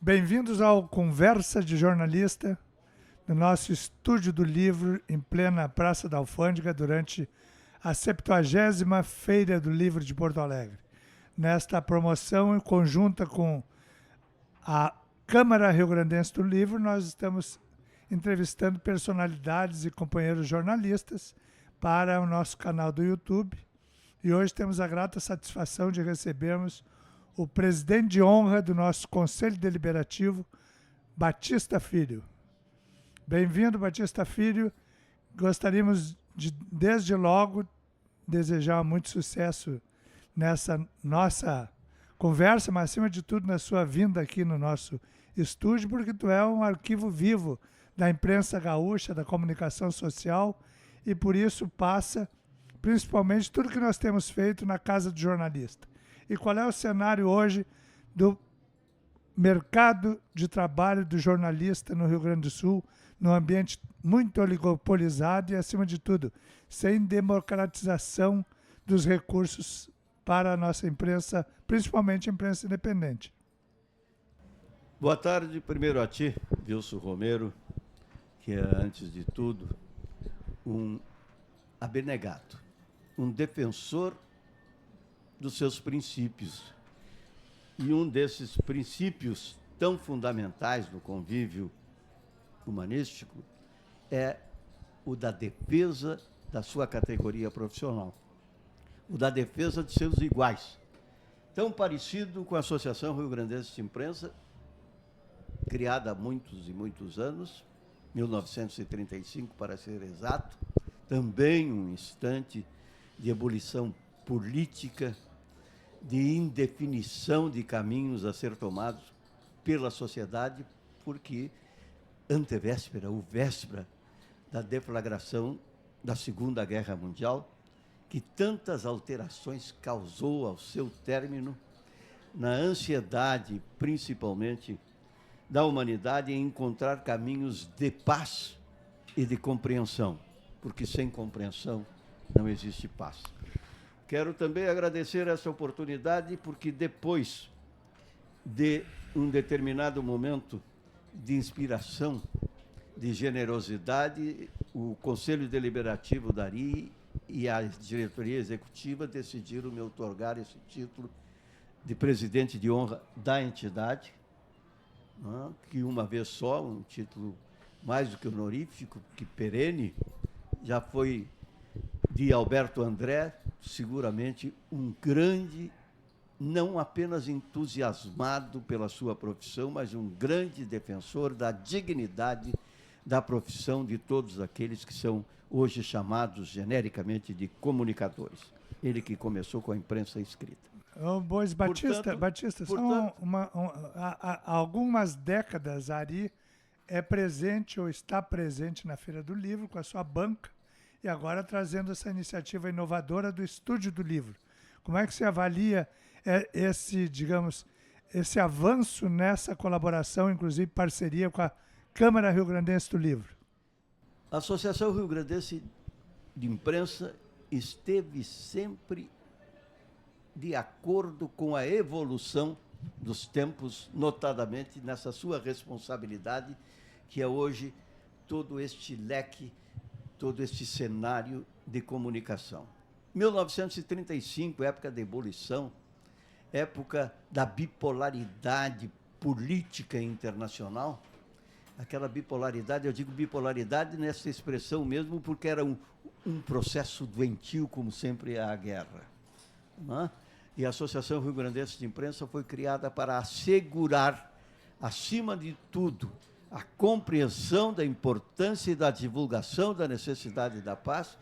Bem-vindos ao Conversa de Jornalista, no nosso estúdio do livro, em plena Praça da Alfândega, durante a 70ª Feira do Livro de Porto Alegre. Nesta promoção, conjunta com a Câmara Rio-Grandense do Livro, nós estamos entrevistando personalidades e companheiros jornalistas para o nosso canal do YouTube. E hoje temos a grata satisfação de recebermos o presidente de honra do nosso Conselho Deliberativo, Batista Filho. Bem-vindo, Batista Filho. Gostaríamos de, desde logo, desejar muito sucesso nessa nossa conversa, mas, acima de tudo, na sua vinda aqui no nosso estúdio, porque tu é um arquivo vivo da imprensa gaúcha, da comunicação social, e por isso passa, principalmente, tudo que nós temos feito na Casa do Jornalista. E qual é o cenário hoje do mercado de trabalho do jornalista no Rio Grande do Sul, num ambiente muito oligopolizado e, acima de tudo, sem democratização dos recursos para a nossa imprensa, principalmente a imprensa independente. Boa tarde, primeiro a ti, Wilson Romero, que é, antes de tudo, um abnegado, um defensor dos seus princípios. E um desses princípios tão fundamentais no convívio humanístico é o da defesa da sua categoria profissional, o da defesa de seus iguais. Tão parecido com a Associação Rio-Grandense de Imprensa, criada há muitos e muitos anos, 1935 para ser exato, também um instante de ebulição política, de indefinição de caminhos a ser tomados pela sociedade, porque antevéspera ou véspera da deflagração da Segunda Guerra Mundial, que tantas alterações causou ao seu término, na ansiedade, principalmente, da humanidade em encontrar caminhos de paz e de compreensão, porque sem compreensão não existe paz. Quero também agradecer essa oportunidade, porque depois de um determinado momento de inspiração, de generosidade, o Conselho Deliberativo da ARI e a diretoria executiva decidiram me outorgar esse título de presidente de honra da entidade, que uma vez só, um título mais do que honorífico, que perene, já foi de Alberto André, seguramente um grande, não apenas entusiasmado pela sua profissão, mas um grande defensor da dignidade da profissão de todos aqueles que são hoje chamados genericamente de comunicadores. Ele que começou com a imprensa escrita. Pois, Batista, há algumas décadas a ARI é presente ou está presente na Feira do Livro com a sua banca, e agora trazendo essa iniciativa inovadora do Estúdio do Livro. Como é que se avalia esse avanço nessa colaboração, inclusive parceria com a Câmara Rio-Grandense do Livro? A Associação Rio-Grandense de Imprensa esteve sempre de acordo com a evolução dos tempos, notadamente nessa sua responsabilidade, que é hoje todo este leque, todo este cenário de comunicação. 1935, época da ebulição, época da bipolaridade política internacional. Aquela bipolaridade, eu digo bipolaridade nessa expressão mesmo, porque era um processo doentio, como sempre é a guerra. E a Associação Rio-Grandense de Imprensa foi criada para assegurar, acima de tudo, a compreensão da importância e da divulgação da necessidade da paz,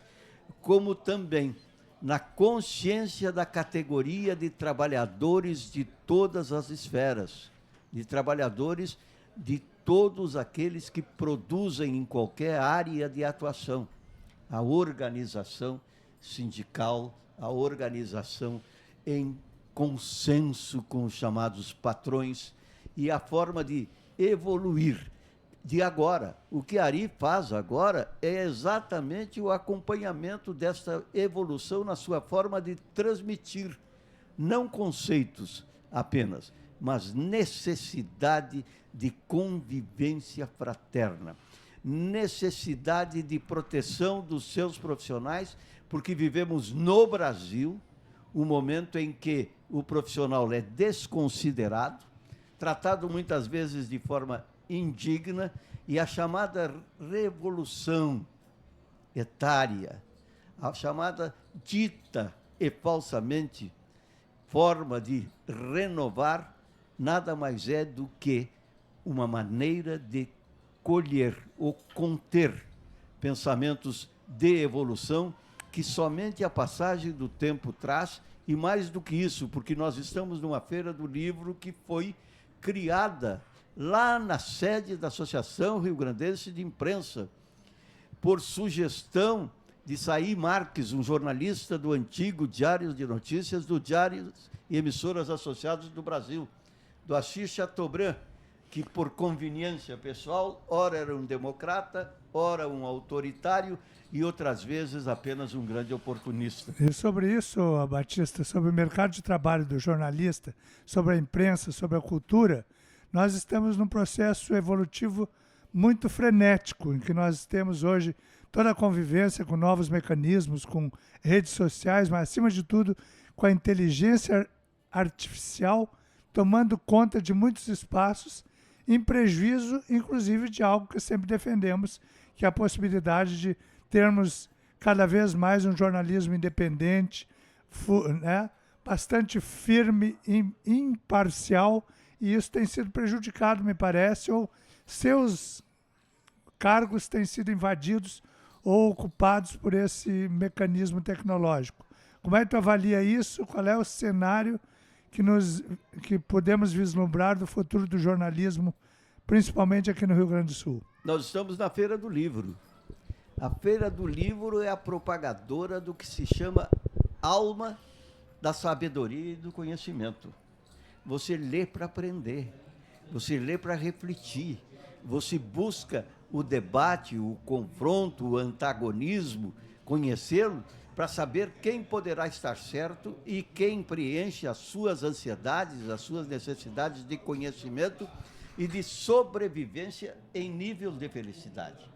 como também na consciência da categoria de trabalhadores de todas as esferas, de trabalhadores de todos aqueles que produzem em qualquer área de atuação. A organização sindical, a organização em consenso com os chamados patrões e a forma de evoluir de agora. O que a ARI faz agora é exatamente o acompanhamento dessa evolução na sua forma de transmitir, não conceitos apenas, mas necessidade de convivência fraterna, necessidade de proteção dos seus profissionais, porque vivemos no Brasil um momento em que o profissional é desconsiderado, tratado muitas vezes de forma indigna, e a chamada revolução etária, a chamada dita e falsamente forma de renovar, nada mais é do que uma maneira de colher ou conter pensamentos de evolução que somente a passagem do tempo traz, e mais do que isso, porque nós estamos numa feira do livro que foi criada lá na sede da Associação Rio-Grandense de Imprensa, por sugestão de Saí Marques, um jornalista do antigo Diário de Notícias, do Diários e Emissoras Associados do Brasil, do Assis Chateaubriand, que por conveniência pessoal, ora era um democrata, ora um autoritário e outras vezes apenas um grande oportunista. E sobre isso, Batista, sobre o mercado de trabalho do jornalista, sobre a imprensa, sobre a cultura, nós estamos num processo evolutivo muito frenético, em que nós temos hoje toda a convivência com novos mecanismos, com redes sociais, mas, acima de tudo, com a inteligência artificial tomando conta de muitos espaços, em prejuízo, inclusive, de algo que sempre defendemos, que é a possibilidade de termos cada vez mais um jornalismo independente, né, bastante firme e imparcial, e isso tem sido prejudicado, me parece, ou seus cargos têm sido invadidos ou ocupados por esse mecanismo tecnológico. Como é que tu avalia isso? Qual é o cenário que podemos vislumbrar do futuro do jornalismo, principalmente aqui no Rio Grande do Sul? Nós estamos na Feira do Livro. A Feira do Livro é a propagadora do que se chama alma da sabedoria e do conhecimento. Você lê para aprender, você lê para refletir, você busca o debate, o confronto, o antagonismo, conhecê-lo, para saber quem poderá estar certo e quem preenche as suas ansiedades, as suas necessidades de conhecimento e de sobrevivência em nível de felicidade.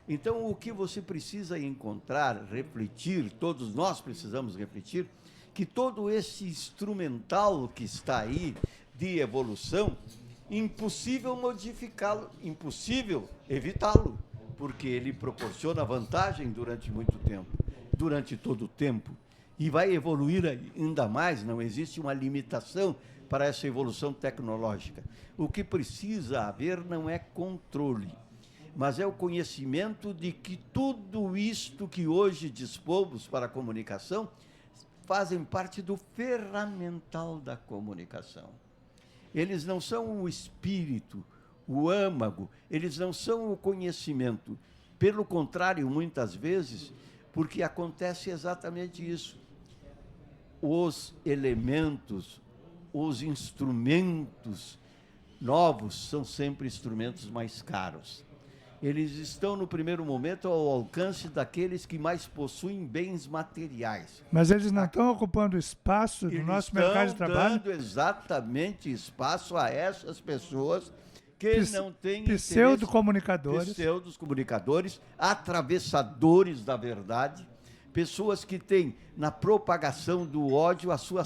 Então, o que você precisa encontrar, refletir, todos nós precisamos refletir, que todo esse instrumental que está aí de evolução, impossível modificá-lo, impossível evitá-lo, porque ele proporciona vantagem durante muito tempo, durante todo o tempo, e vai evoluir ainda mais, não existe uma limitação para essa evolução tecnológica. O que precisa haver não é controle, mas é o conhecimento de que tudo isto que hoje dispomos para a comunicação fazem parte do ferramental da comunicação. Eles não são o espírito, o âmago, eles não são o conhecimento. Pelo contrário, muitas vezes, porque acontece exatamente isso. Os elementos, os instrumentos novos são sempre instrumentos mais caros. Eles estão, no primeiro momento, ao alcance daqueles que mais possuem bens materiais. Mas eles não estão ocupando espaço no nosso mercado de trabalho? Estão dando exatamente espaço a essas pessoas que não têm pseudo-comunicadores. Pseudo-comunicadores, atravessadores da verdade, pessoas que têm na propagação do ódio a sua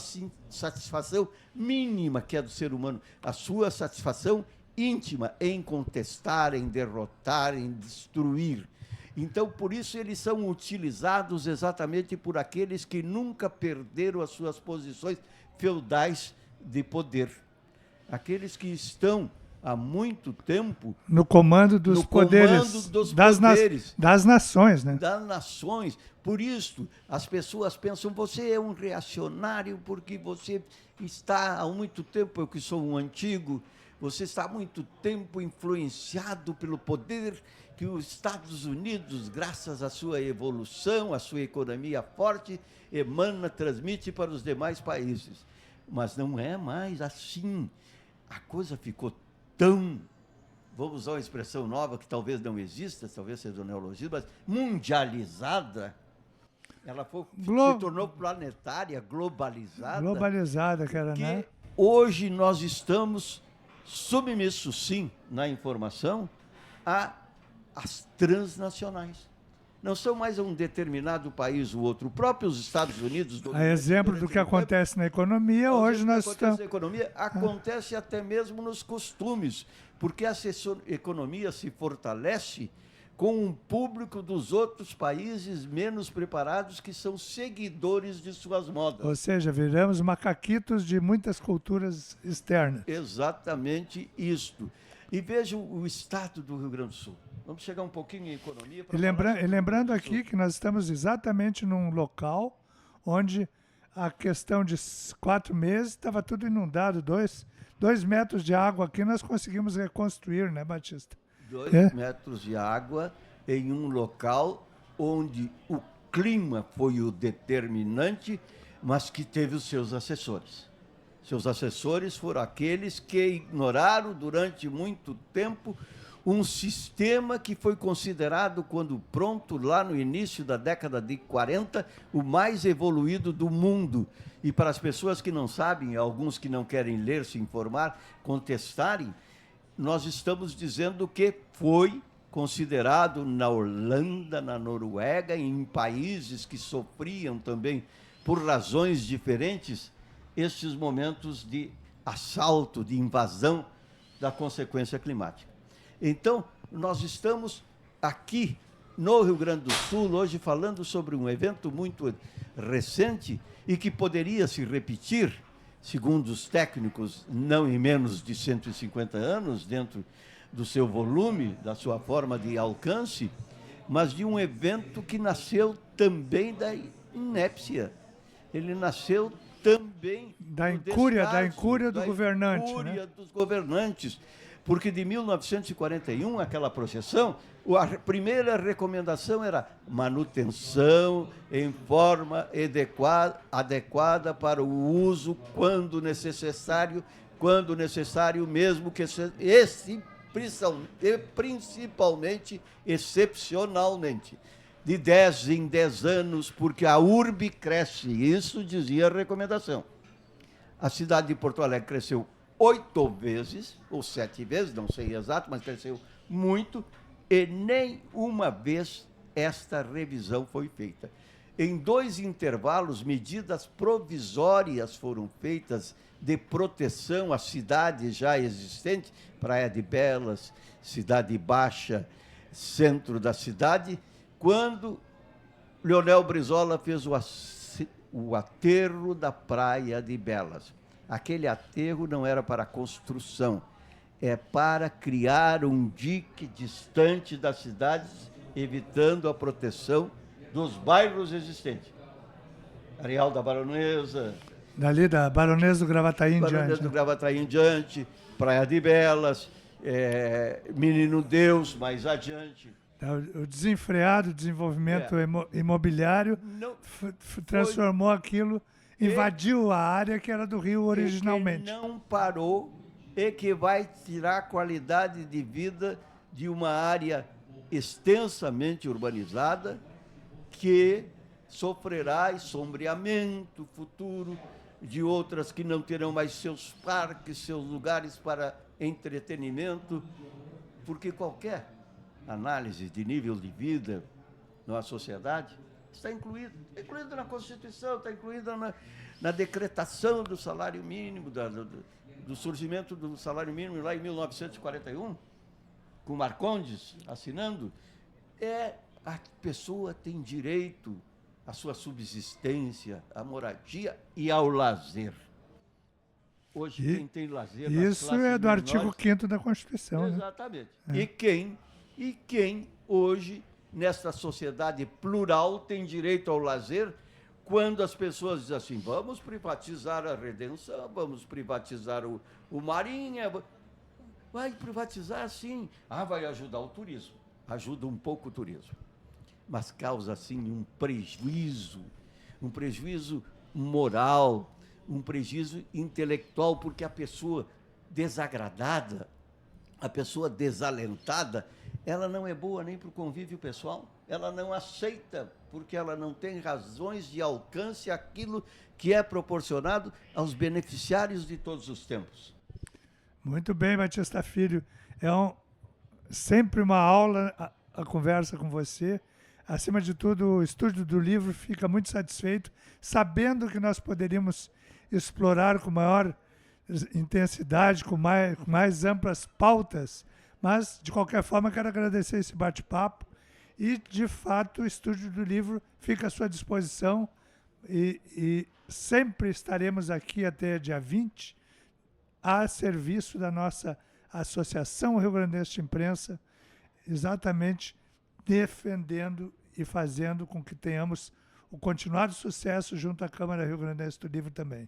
satisfação mínima, que é do ser humano, a sua satisfação íntima em contestar, em derrotar, em destruir. Então, por isso, eles são utilizados exatamente por aqueles que nunca perderam as suas posições feudais de poder. Aqueles que estão há muito tempo no comando dos poderes, das nações, né? Das nações. Por isso, as pessoas pensam, você é um reacionário porque você está há muito tempo, eu que sou um antigo, você está há muito tempo influenciado pelo poder que os Estados Unidos, graças à sua evolução, à sua economia forte, transmite para os demais países. Mas não é mais assim. A coisa ficou tão, vamos usar uma expressão nova que talvez não exista, talvez seja um neologismo, mas mundializada. Ela se tornou planetária, globalizada. Globalizada, que era, né? hoje nós estamos submissos, sim, na informação, às transnacionais. Não são mais um determinado país ou outro. O próprio os Estados Unidos... A exemplo do que acontece na economia, hoje nós estamos... Na economia, acontece até mesmo nos costumes, porque a economia se fortalece com um público dos outros países menos preparados que são seguidores de suas modas. Ou seja, viramos macaquitos de muitas culturas externas. Exatamente isto. E veja o estado do Rio Grande do Sul. Vamos chegar um pouquinho em economia. E lembrando aqui que nós estamos exatamente num local onde a questão de 4 meses estava tudo inundado. 2 metros de água aqui nós conseguimos reconstruir, né, Batista? 2 metros de água em um local onde o clima foi o determinante, mas que teve os seus assessores. Seus assessores foram aqueles que ignoraram durante muito tempo um sistema que foi considerado, quando pronto, lá no início da década de 40, o mais evoluído do mundo. E para as pessoas que não sabem, alguns que não querem ler, se informar, contestarem, nós estamos dizendo que foi considerado na Holanda, na Noruega, em países que sofriam também, por razões diferentes, estes momentos de assalto, de invasão da consequência climática. Então, nós estamos aqui no Rio Grande do Sul, hoje falando sobre um evento muito recente e que poderia se repetir, segundo os técnicos, não em menos de 150 anos, dentro do seu volume, da sua forma de alcance, mas de um evento que nasceu também da inépcia. Ele nasceu também da incúria do governante. Da incúria dos governantes. Porque de 1941, aquela processão, a primeira recomendação era manutenção em forma adequada para o uso quando necessário mesmo que principalmente, excepcionalmente, de 10 em 10 anos, porque a urbe cresce, isso dizia a recomendação. A cidade de Porto Alegre cresceu 8 vezes, ou 7 vezes, não sei exato, mas cresceu muito, e nem uma vez esta revisão foi feita. Em 2 intervalos, medidas provisórias foram feitas de proteção às cidades já existentes, Praia de Belas, Cidade Baixa, centro da cidade, quando Leonel Brizola fez o aterro da Praia de Belas. Aquele aterro não era para construção, é para criar um dique distante das cidades, evitando a proteção dos bairros existentes. Areal da Baronesa. Dali da Baronesa do Gravataí em diante. Baronesa do Gravataí em diante, Praia de Belas, Menino Deus, mais adiante. O desenfreado desenvolvimento imobiliário transformou aquilo... Invadiu a área que era do Rio originalmente. Que não parou e que vai tirar a qualidade de vida de uma área extensamente urbanizada que sofrerá sombreamento futuro de outras que não terão mais seus parques, seus lugares para entretenimento, porque qualquer análise de nível de vida numa sociedade está incluído na Constituição, está incluído na decretação do salário mínimo, do surgimento do salário mínimo lá em 1941, com Marcondes assinando. A pessoa tem direito à sua subsistência, à moradia e ao lazer. Hoje, quem tem lazer... Isso é do artigo 5º da Constituição. Exatamente. Né? E quem hoje... nesta sociedade plural, tem direito ao lazer, quando as pessoas dizem assim, vamos privatizar a Redenção, vamos privatizar o Marinha. Vai privatizar, sim. Vai ajudar o turismo. Ajuda um pouco o turismo. Mas causa, sim, um prejuízo moral, um prejuízo intelectual, porque a pessoa desagradada a pessoa desalentada, ela não é boa nem para o convívio pessoal, ela não aceita, porque ela não tem razões de alcance aquilo que é proporcionado aos beneficiários de todos os tempos. Muito bem, Batista Filho. Sempre uma aula a conversa com você. Acima de tudo, o Estúdio do Livro fica muito satisfeito, sabendo que nós poderíamos explorar com maior intensidade, com mais amplas pautas, mas, de qualquer forma, quero agradecer esse bate-papo e, de fato, o Estúdio do Livro fica à sua disposição e sempre estaremos aqui até dia 20 a serviço da nossa Associação Rio Grandense de Imprensa, exatamente defendendo e fazendo com que tenhamos o continuado sucesso junto à Câmara Rio Grandense do Livro também.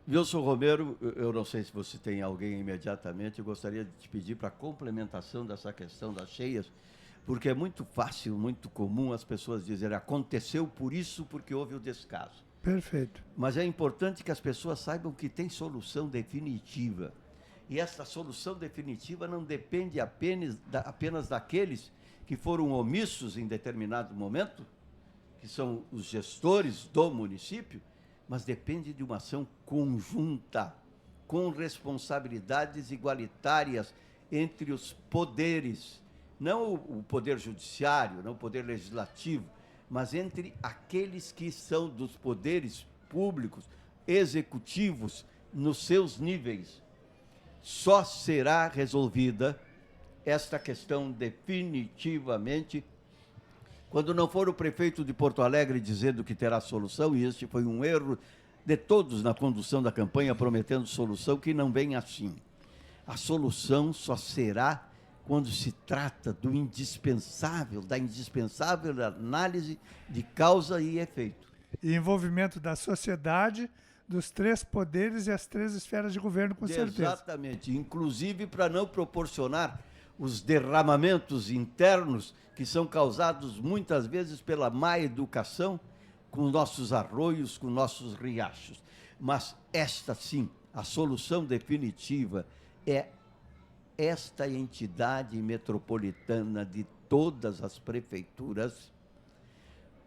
Wilson Romero, eu não sei se você tem alguém imediatamente, eu gostaria de te pedir para a complementação dessa questão das cheias, porque é muito fácil, muito comum as pessoas dizerem aconteceu por isso, porque houve o descaso. Perfeito. Mas é importante que as pessoas saibam que tem solução definitiva. E essa solução definitiva não depende apenas daqueles que foram omissos em determinado momento, que são os gestores do município, mas depende de uma ação conjunta, com responsabilidades igualitárias entre os poderes, não o poder judiciário, não o poder legislativo, mas entre aqueles que são dos poderes públicos, executivos, nos seus níveis. Só será resolvida esta questão definitivamente quando não for o prefeito de Porto Alegre dizendo que terá solução, e este foi um erro de todos na condução da campanha, prometendo solução, que não vem assim. A solução só será quando se trata do indispensável, da indispensável análise de causa e efeito. E envolvimento da sociedade, dos 3 poderes e as 3 esferas de governo, com certeza. Exatamente, inclusive para não proporcionar os derramamentos internos que são causados muitas vezes pela má educação com nossos arroios, com nossos riachos. Mas esta sim, a solução definitiva é esta entidade metropolitana de todas as prefeituras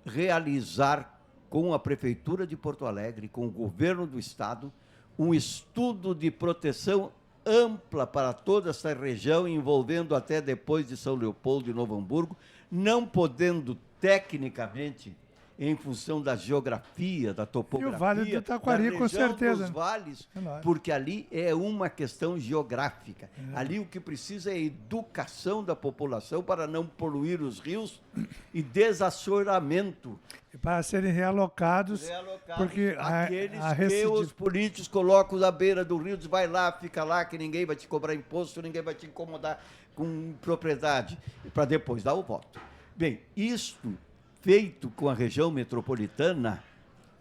realizar com a Prefeitura de Porto Alegre, com o governo do Estado, um estudo de proteção ampla para toda essa região, envolvendo até depois de São Leopoldo e Novo Hamburgo, não podendo tecnicamente, em função da geografia, da topografia, e o Vale do Taquari, da com certeza, dos vales, é porque ali é uma questão geográfica. Ali o que precisa é educação da população para não poluir os rios e desassoramento. E para serem realocados porque aqueles que os políticos colocam à beira do rio, diz, vai lá, fica lá, que ninguém vai te cobrar imposto, ninguém vai te incomodar com propriedade, para depois dar o voto. Bem, isto feito com a região metropolitana,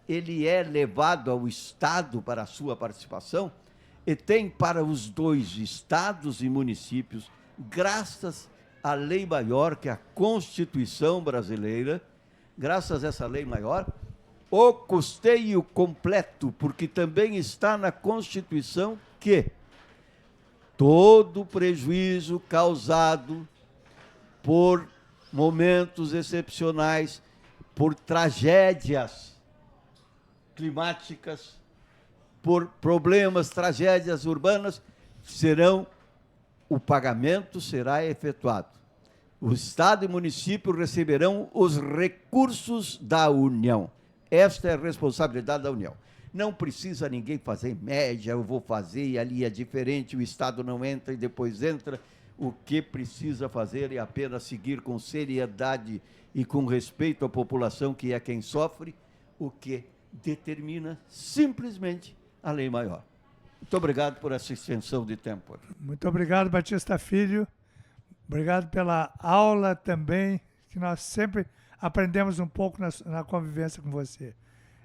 ele é levado ao Estado para a sua participação e tem para os 2 estados e municípios, graças à lei maior, que é a Constituição brasileira, graças a essa lei maior, o custeio completo, porque também está na Constituição que todo prejuízo causado por momentos excepcionais, por tragédias climáticas, por problemas, tragédias urbanas, o pagamento será efetuado. O Estado e o município receberão os recursos da União. Esta é a responsabilidade da União. Não precisa ninguém fazer média, eu vou fazer e ali é diferente, o Estado não entra e depois entra. O que precisa fazer é apenas seguir com seriedade e com respeito à população, que é quem sofre, o que determina simplesmente a lei maior. Muito obrigado por essa extensão de tempo. Muito obrigado, Batista Filho. Obrigado pela aula também, que nós sempre aprendemos um pouco na convivência com você.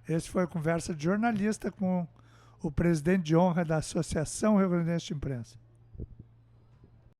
Esse foi a conversa de jornalista com o presidente de honra da Associação Rio Grandense de Imprensa.